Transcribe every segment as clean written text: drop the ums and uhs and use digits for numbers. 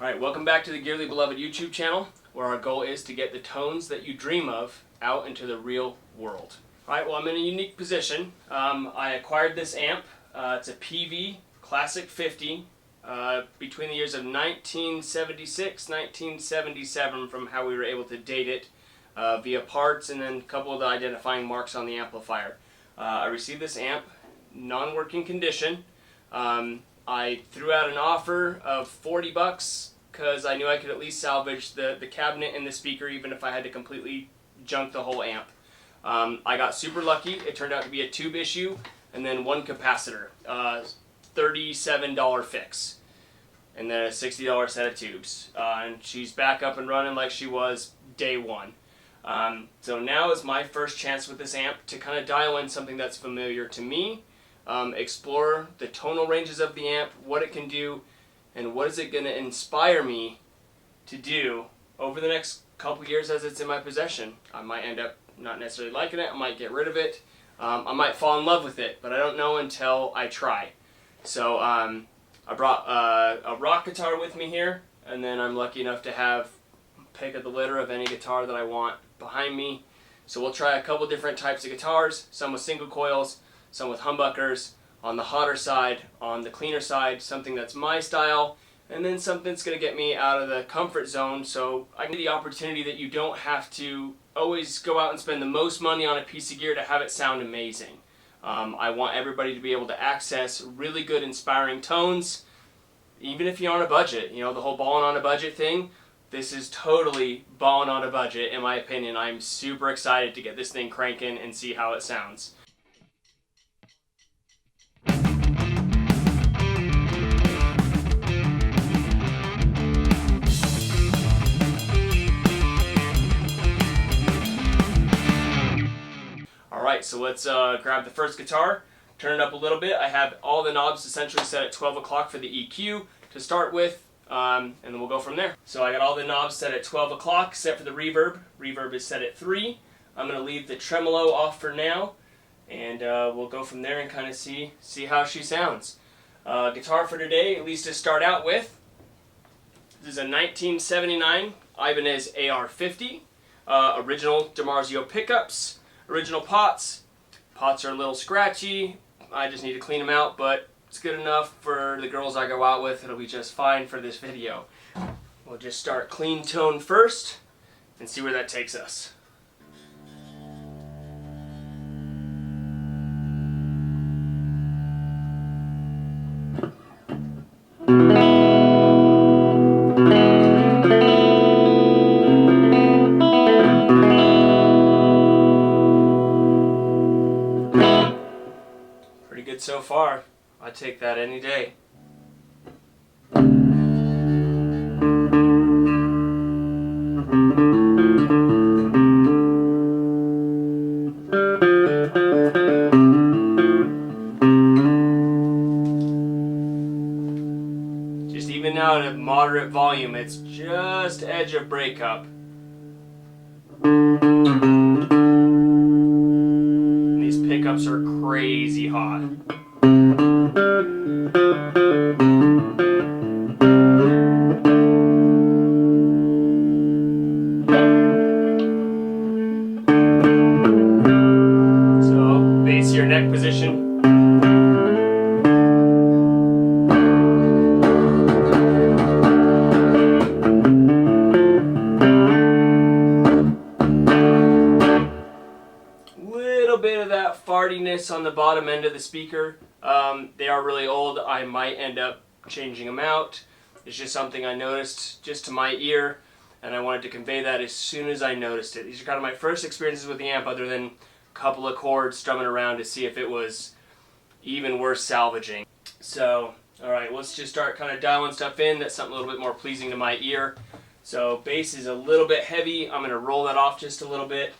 Alright, welcome back to the Dearly Beloved YouTube channel, where our goal is to get the tones that you dream of out into the real world. Alright, well I'm in a unique position. I acquired this amp. It's a Peavey Classic 50 between the years of 1976, 1977 from how we were able to date it via parts and then a couple of the identifying marks on the amplifier. I received this amp, non-working condition. I threw out an offer of 40 bucks because I knew I could at least salvage the cabinet and the speaker even if I had to completely junk the whole amp. I got super lucky. It turned out to be a tube issue and then one capacitor, $37 fix, and then a $60 set of tubes. And she's back up and running like she was day one. So now is my first chance with this amp to kind of dial in something that's familiar to me. Explore the tonal ranges of the amp, what it can do, and what is it going to inspire me to do over the next couple years as it's in my possession. I might end up not necessarily liking it, I might get rid of it, I might fall in love with it, but I don't know until I try. So I brought a rock guitar with me here, and then I'm lucky enough to have pick of the litter of any guitar that I want behind me. So we'll try a couple different types of guitars, some with single coils, some with humbuckers, on the hotter side, on the cleaner side, something that's my style, and then something that's going to get me out of the comfort zone so I get the opportunity that you don't have to always go out and spend the most money on a piece of gear to have it sound amazing. I want everybody to be able to access really good inspiring tones, even if you're on a budget. You know, the whole balling on a budget thing, this is totally balling on a budget in my opinion. I'm super excited to get this thing cranking and see how it sounds. Alright, so let's grab the first guitar, turn it up a little bit. I have all the knobs essentially set at 12 o'clock for the EQ to start with, and then we'll go from there. So I got all the knobs set at 12 o'clock except for the reverb. Reverb is set at 3. I'm going to leave the tremolo off for now, and we'll go from there and kind of see how she sounds. Guitar for today, at least to start out with, this is a 1979 Ibanez AR-50, original DiMarzio pickups. Original pots. Pots are a little scratchy. I just need to clean them out, but it's good enough for the girls I go out with. It'll be just fine for this video. We'll just start clean tone first and see where that takes us. Good so far. I'd take that any day. Just even now at a moderate volume, it's just edge of breakup. These pickups are crazy hot. So, base your neck position. Bit of that fartiness on the bottom end of the speaker. They are really old. I might end up changing them out. It's just something I noticed just to my ear, and I wanted to convey that as soon as I noticed it. These are kind of my first experiences with the amp other than a couple of chords strumming around to see if it was even worth salvaging. So, alright, let's just start kind of dialing stuff in. That's something a little bit more pleasing to my ear. So bass is a little bit heavy. I'm going to roll that off just a little bit.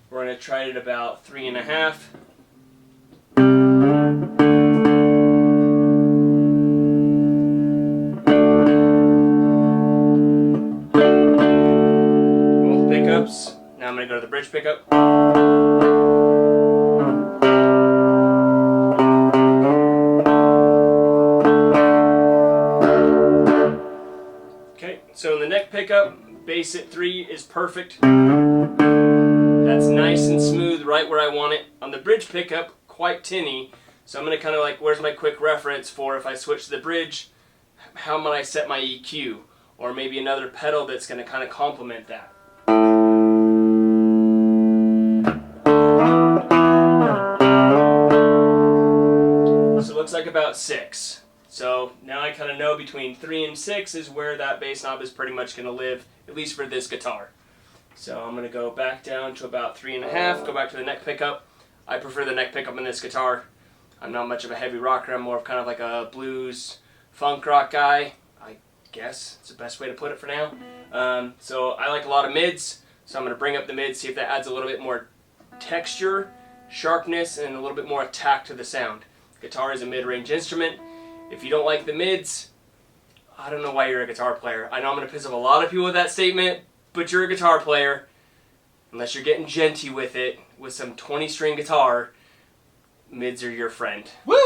We're going to try it at about 3.5. Both pickups. Now I'm going to go to the bridge pickup. Okay, Okay, so in the neck pickup, bass at 3 is perfect. That's nice and smooth, right where I want it. On the bridge pickup, quite tinny. So I'm going to kind of like, where's my quick reference for if I switch to the bridge, how might I set my EQ? Or maybe another pedal that's going to kind of complement that. So it looks like about 6. So now I kind of know between 3 and 6 is where that bass knob is pretty much going to live, at least for this guitar. So I'm going to go back down to about 3.5, go back to the neck pickup. I prefer the neck pickup in this guitar. I'm not much of a heavy rocker, I'm more of kind of like a blues, funk rock guy. I guess it's the best way to put it for now. So I like a lot of mids, so I'm going to bring up the mids, see if that adds a little bit more texture, sharpness, and a little bit more attack to the sound. Guitar is a mid-range instrument. If you don't like the mids, I don't know why you're a guitar player. I know I'm going to piss off a lot of people with that statement, but you're a guitar player. Unless you're getting genty with it, with some 20-string guitar, mids are your friend. Woo!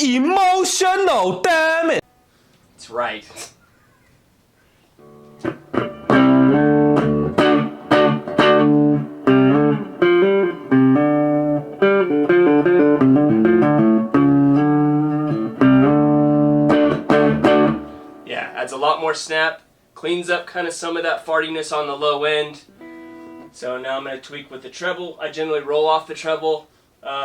Emotional, damn it! That's right. Yeah, adds a lot more snap, cleans up kind of some of that fartiness on the low end. So now I'm going to tweak with the treble. I generally roll off the treble.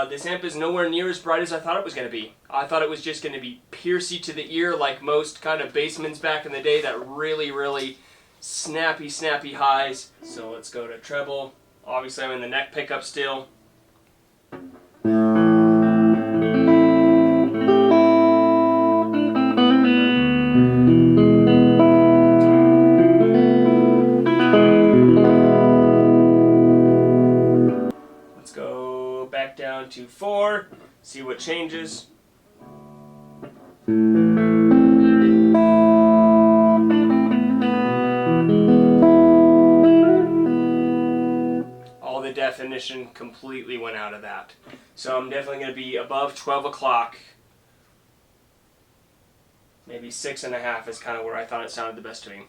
This amp is nowhere near as bright as I thought it was going to be. I thought it was just going to be piercy to the ear like most kind of bassmans back in the day, that really, really snappy highs. So let's go to treble. Obviously I'm in the neck pickup still. Back down to 4, see what changes. All the definition completely went out of that. So I'm definitely going to be above 12 o'clock. Maybe 6.5 is kind of where I thought it sounded the best to me.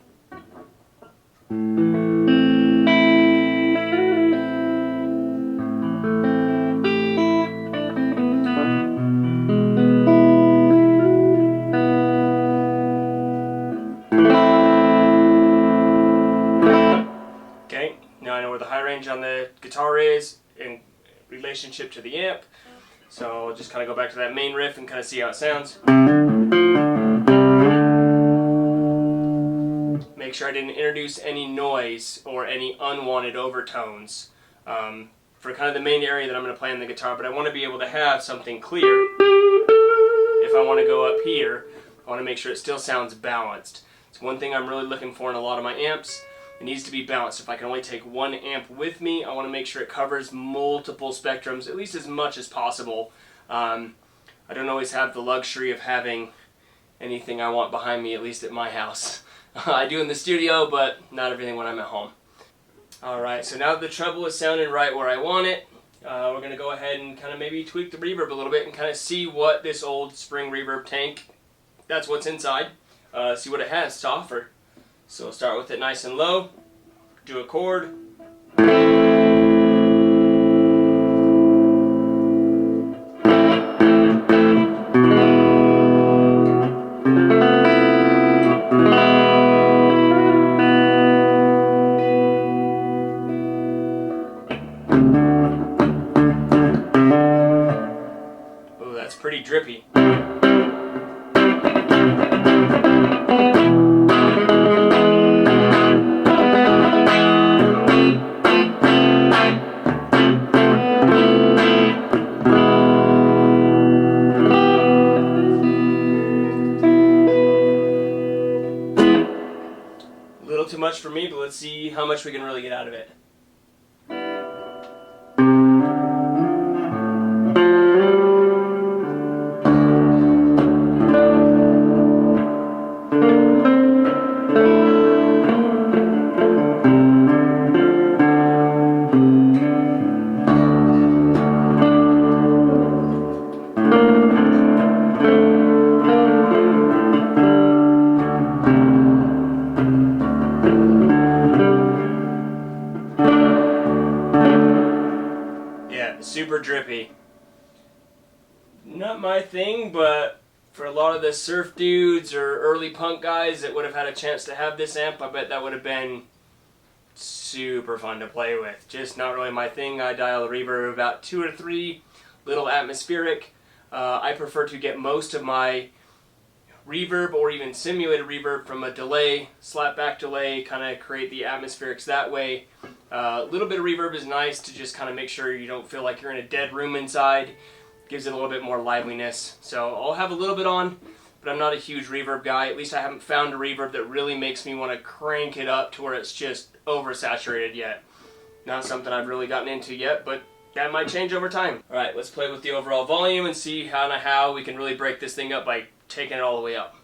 Now I know where the high range on the guitar is in relationship to the amp. So I'll just kind of go back to that main riff and kind of see how it sounds. Make sure I didn't introduce any noise or any unwanted overtones for kind of the main area that I'm going to play on the guitar, but I want to be able to have something clear. If I want to go up here, I want to make sure it still sounds balanced. It's one thing I'm really looking for in a lot of my amps. It needs to be balanced. If I can only take one amp with me, I want to make sure it covers multiple spectrums, at least as much as possible. I don't always have the luxury of having anything I want behind me, at least at my house. I do in the studio, but not everything when I'm at home. Alright, so now that the treble is sounding right where I want it, we're going to go ahead and kind of maybe tweak the reverb a little bit and kind of see what this old spring reverb tank, that's what's inside, see what it has to offer. So we'll start with it nice and low, do a chord. Oh, that's pretty drippy. Too much for me, but let's see how much we can really get out of it. Yeah, super drippy. Not my thing, but for a lot of the surf dudes or early punk guys that would have had a chance to have this amp, I bet that would have been super fun to play with. Just not really my thing. I dial a reverb about 2 or 3, little atmospheric. I prefer to get most of my reverb or even simulated reverb from a delay, slapback delay, kind of create the atmospherics that way. A little bit of reverb is nice to just kind of make sure you don't feel like you're in a dead room inside. Gives it a little bit more liveliness. So I'll have a little bit on, but I'm not a huge reverb guy. At least I haven't found a reverb that really makes me want to crank it up to where it's just oversaturated yet. Not something I've really gotten into yet, but that might change over time. Alright, let's play with the overall volume and see how we can really break this thing up by taking it all the way up.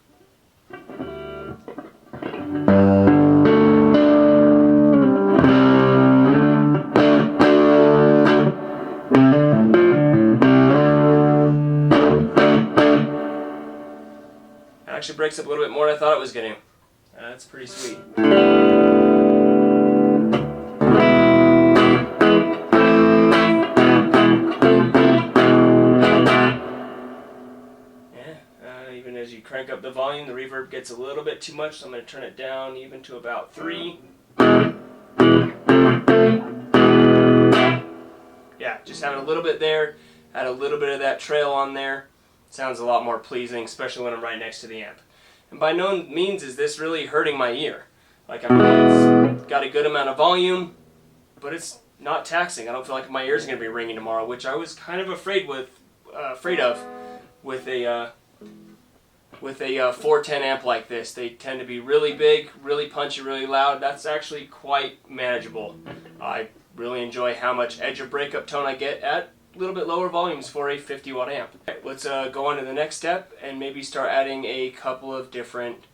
It actually breaks up a little bit more than I thought it was going to. That's pretty sweet. Even as you crank up the volume, the reverb gets a little bit too much, so I'm going to turn it down even to about 3. Yeah, just having a little bit there, add a little bit of that trail on there. Sounds a lot more pleasing, especially when I'm right next to the amp. And by no means is this really hurting my ear. Like, I mean, it's got a good amount of volume, but it's not taxing. I don't feel like my ears are going to be ringing tomorrow, which I was kind of afraid of with a 410 amp like this. They tend to be really big, really punchy, really loud. That's actually quite manageable. I really enjoy how much edge of breakup tone I get at a little bit lower volumes for a 50 watt amp. Let's go on to the next step and maybe start adding a couple of different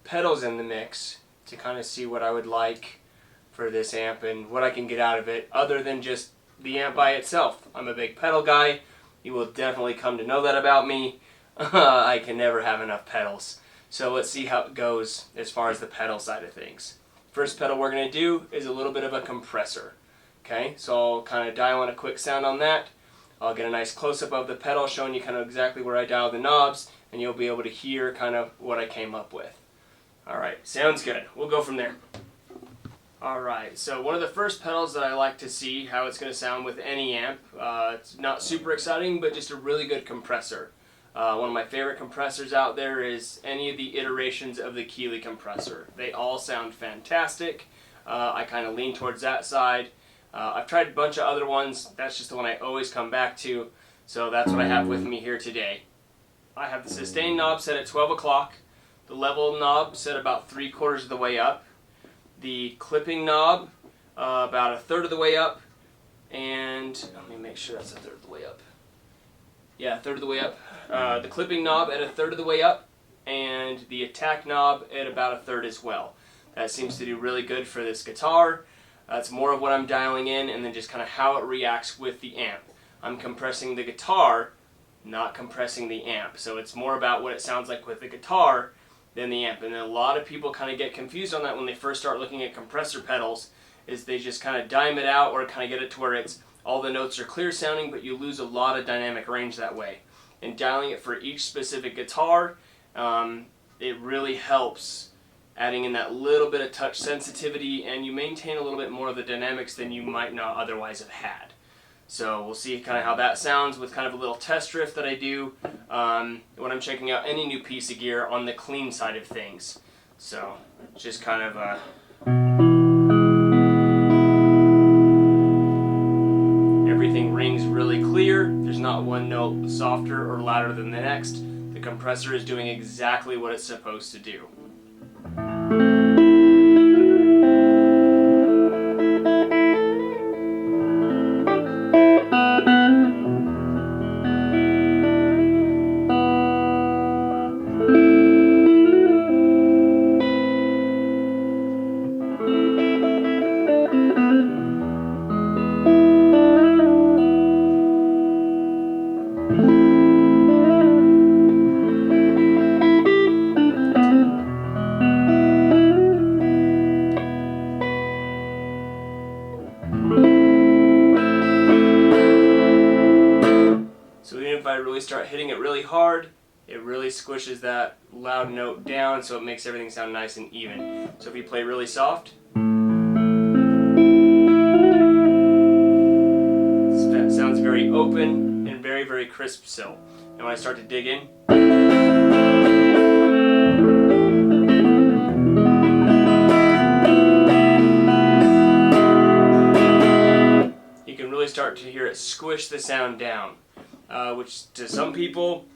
pedals in the mix to kind of see what I would like for this amp and what I can get out of it other than just the amp by itself. I'm a big pedal guy. You will definitely come to know that about me. I can never have enough pedals. So let's see how it goes as far as the pedal side of things. First pedal we're going to do is a little bit of a compressor. Okay, so I'll kind of dial in a quick sound on that. I'll get a nice close-up of the pedal showing you kind of exactly where I dial the knobs, and you'll be able to hear kind of what I came up with. Alright, sounds good. We'll go from there. Alright, so one of the first pedals that I like to see how it's going to sound with any amp, it's not super exciting, but just a really good compressor. One of my favorite compressors out there is any of the iterations of the Keeley compressor. They all sound fantastic. I kind of lean towards that side. I've tried a bunch of other ones. That's just the one I always come back to. So that's what I have with me here today. I have the sustain knob set at 12 o'clock. The level knob set about 3/4 of the way up. The clipping knob about 1/3 of the way up. And let me make sure that's 1/3 of the way up. Yeah, 1/3 of the way up. The clipping knob at 1/3 of the way up. And the attack knob at about 1/3 as well. That seems to do really good for this guitar. That's more of what I'm dialing in and then just kind of how it reacts with the amp. I'm compressing the guitar, not compressing the amp. So it's more about what it sounds like with the guitar than the amp. And a lot of people kind of get confused on that when they first start looking at compressor pedals, is they just kind of dime it out or kind of get it to where it's all the notes are clear sounding, but you lose a lot of dynamic range that way. And dialing it for each specific guitar, it really helps adding in that little bit of touch sensitivity, and you maintain a little bit more of the dynamics than you might not otherwise have had. So we'll see kind of how that sounds with kind of a little test riff that I do when I'm checking out any new piece of gear on the clean side of things. So just kind of everything rings really clear. There's not one note softer or louder than the next. The compressor is doing exactly what it's supposed to do. really squishes that loud note down so it makes everything sound nice and even. So if you play really soft, it sounds very open and very, very crisp still. And when I start to dig in, you can really start to hear it squish the sound down, which to some people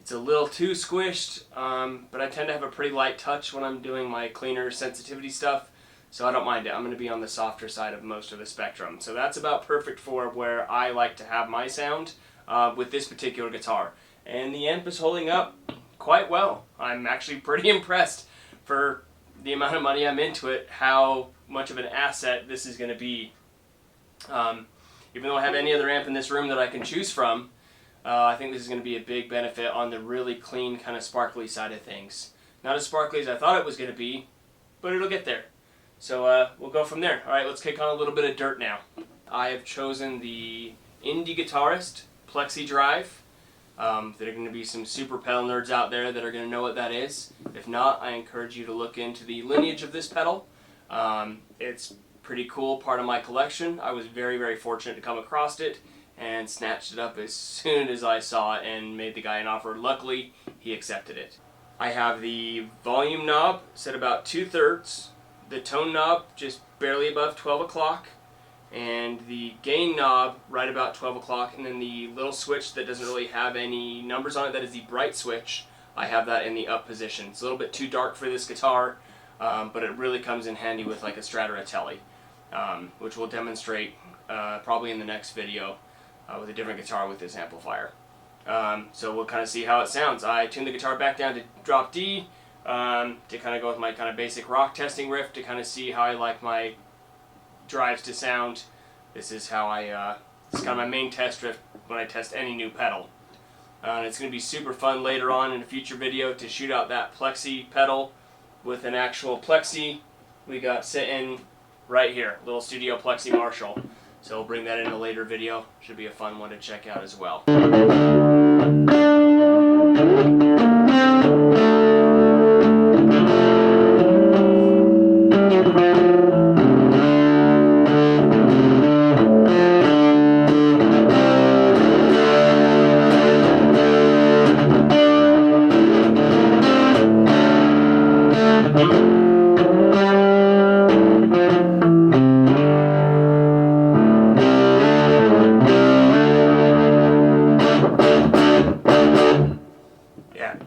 it's a little too squished, but I tend to have a pretty light touch when I'm doing my cleaner sensitivity stuff, so I don't mind it. I'm going to be on the softer side of most of the spectrum. So that's about perfect for where I like to have my sound with this particular guitar. And the amp is holding up quite well. I'm actually pretty impressed for the amount of money I'm into it, how much of an asset this is going to be. Even though I have any other amp in this room that I can choose from, I think this is going to be a big benefit on the really clean, kind of sparkly side of things. Not as sparkly as I thought it was going to be, but it'll get there. So we'll go from there. Alright, let's kick on a little bit of dirt now. I have chosen the Indie Guitarist Plexi Drive. There are going to be some super pedal nerds out there that are going to know what that is. If not, I encourage you to look into the lineage of this pedal. It's pretty cool, part of my collection. I was very, very fortunate to come across it and snatched it up as soon as I saw it and made the guy an offer. Luckily, he accepted it. I have the volume knob set about 2/3, the tone knob just barely above 12 o'clock, and the gain knob right about 12 o'clock, and then the little switch that doesn't really have any numbers on it, that is the bright switch, I have that in the up position. It's a little bit too dark for this guitar, but it really comes in handy with like a Stradivarelli, which we'll demonstrate probably in the next video with a different guitar with this amplifier. So we'll kind of see how it sounds. I tuned the guitar back down to drop D to kind of go with my kind of basic rock testing riff to kind of see how I like my drives to sound. This is how this is kind of my main test riff when I test any new pedal. It's going to be super fun later on in a future video to shoot out that Plexi pedal with an actual Plexi we got sitting right here, little Studio Plexi Marshall. So we'll bring that in a later video. Should be a fun one to check out as well.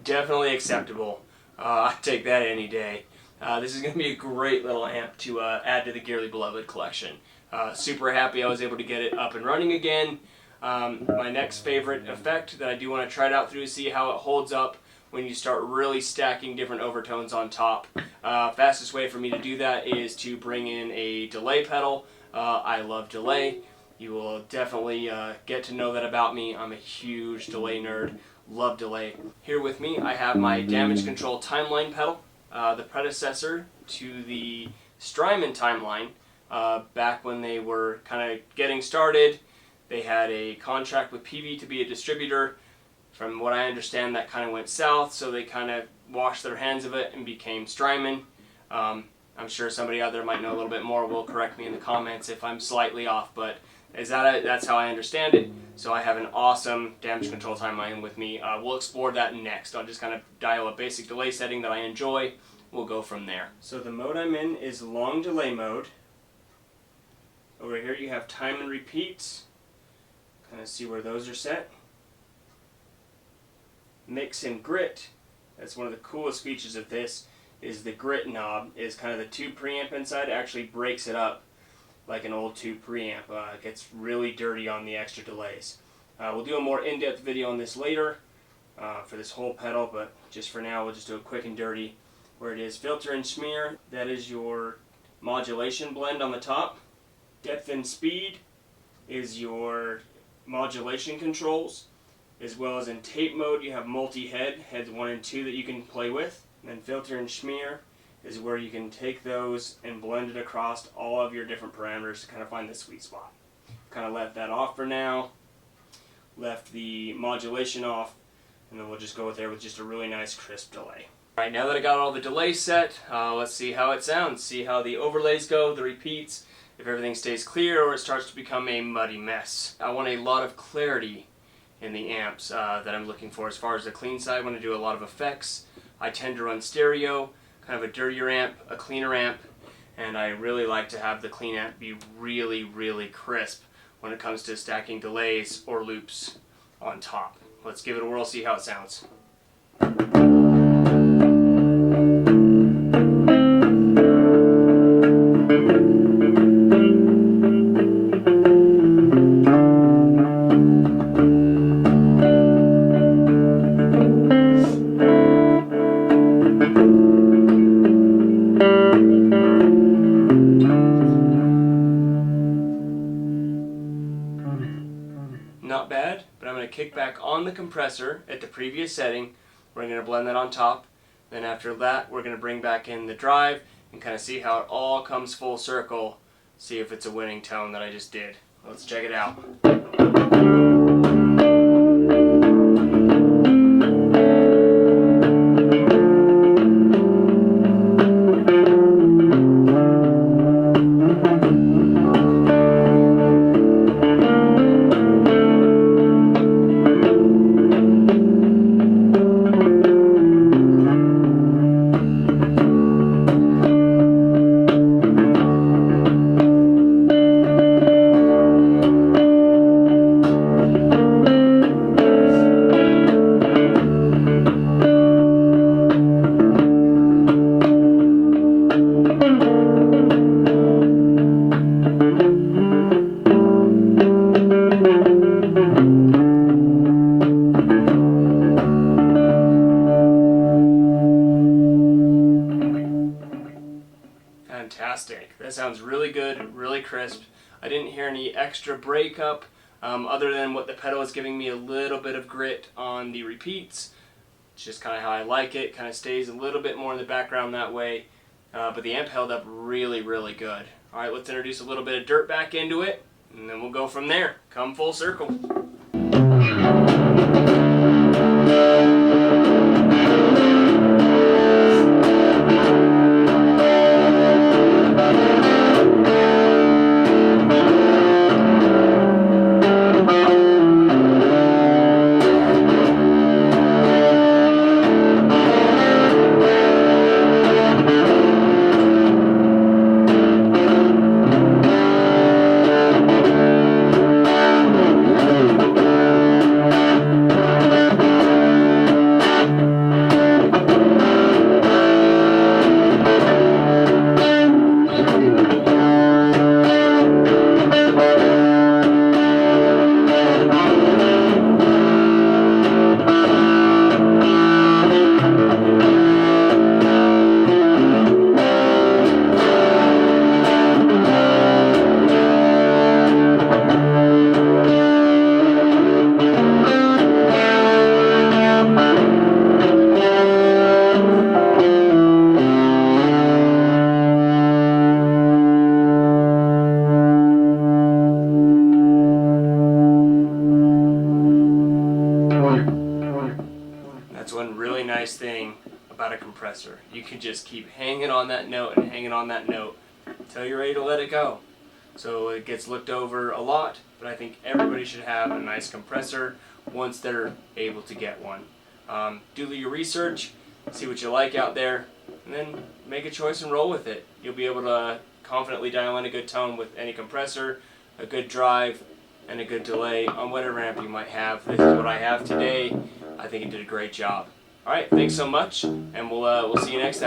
Definitely acceptable. I'd take that any day. This is going to be a great little amp to add to the Dearly Beloved collection. Super happy I was able to get it up and running again. My next favorite effect that I do want to try it out through to see how it holds up when you start really stacking different overtones on top. Fastest way for me to do that is to bring in a delay pedal. I love delay. You will definitely get to know that about me. I'm a huge delay nerd. Love delay. Here with me I have my Damage Control Timeline pedal, the predecessor to the Strymon Timeline. Back when they were kind of getting started, they had a contract with Peavey to be a distributor. From what I understand, that kind of went south, so they kind of washed their hands of it and became Strymon. I'm sure somebody out there might know a little bit more, will correct me in the comments if I'm slightly off, but that's how I understand it. So I have an awesome Damage Control Timeline with me. We'll explore that next. I'll just kind of dial a basic delay setting that I enjoy. We'll go from there. So the mode I'm in is long delay mode. Over here you have time and repeats. Kind of see where those are set. Mix and grit. That's one of the coolest features of this, is the grit knob is kind of the tube preamp inside. It actually breaks it up like an old tube preamp. It gets really dirty on the extra delays. We'll do a more in-depth video on this later for this whole pedal, but just for now we'll just do a quick and dirty where it is filter and smear. That is your modulation blend on the top. Depth and speed is your modulation controls, as well as in tape mode you have multi-head, heads 1 and 2 that you can play with. And then filter and smear is where you can take those and blend it across all of your different parameters to kind of find the sweet spot. Kind of left that off for now. Left the modulation off. and then we'll just go with there with just a really nice crisp delay. Alright, now that I got all the delays set, let's see how it sounds, see how the overlays go, the repeats, if everything stays clear or it starts to become a muddy mess. I want a lot of clarity in the amps that I'm looking for. As far as the clean side, I want to do a lot of effects. I tend to run stereo, kind of a dirtier amp, a cleaner amp, and I really like to have the clean amp be really, really crisp when it comes to stacking delays or loops on top. Let's give it a whirl, see how it sounds. Not bad, but I'm going to kick back on the compressor at the previous setting. We're going to blend that on top. Then after that, we're going to bring back in the drive and kind of see how it all comes full circle. See if it's a winning tone that I just did. Let's check it out. Fantastic. That sounds really good, really crisp. I didn't hear any extra breakup other than what the pedal is giving me a little bit of grit on the repeats. It's just kind of how I like it. Kind of stays a little bit more in the background that way. But the amp held up really, really good. Alright, let's introduce a little bit of dirt back into it, and then we'll go from there. Come full circle. That's one really nice thing about a compressor. You can just keep hanging on that note and hanging on that note until you're ready to let it go. So it gets looked over a lot, but I think everybody should have a nice compressor once they're able to get one. Do your research, see what you like out there, and then make a choice and roll with it. You'll be able to confidently dial in a good tone with any compressor, a good drive, and a good delay on whatever amp you might have. This is what I have today. I think it did a great job. Alright, thanks so much, and we'll see you next time.